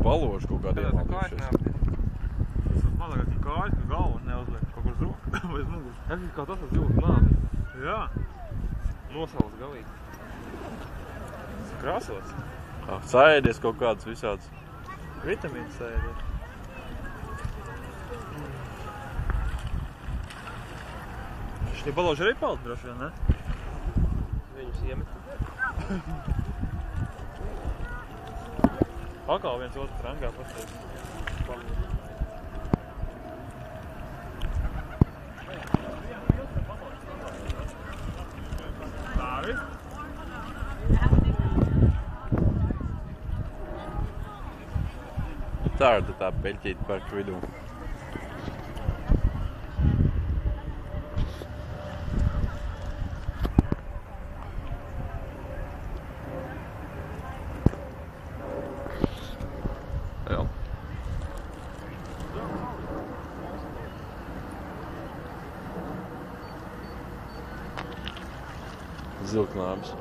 baložu kaut kādu iemācījušies. Tas mazāk kā kājas, ka galva neuzliek kaut kur uz roku vai uz muguras. Es kā tas jūtas nāvi. Jā. Nosaules galīgi. Krāsots. Sēdies kaut kāds visāds. Vitamīns sēdies. Šie baloži arī paldi droši vien, ne? Viņus iemet. Pakal viens otrs rangā pasēs. Stāvi? Tā ir tā peļķīta parka vidū. Jā. Zilknābis.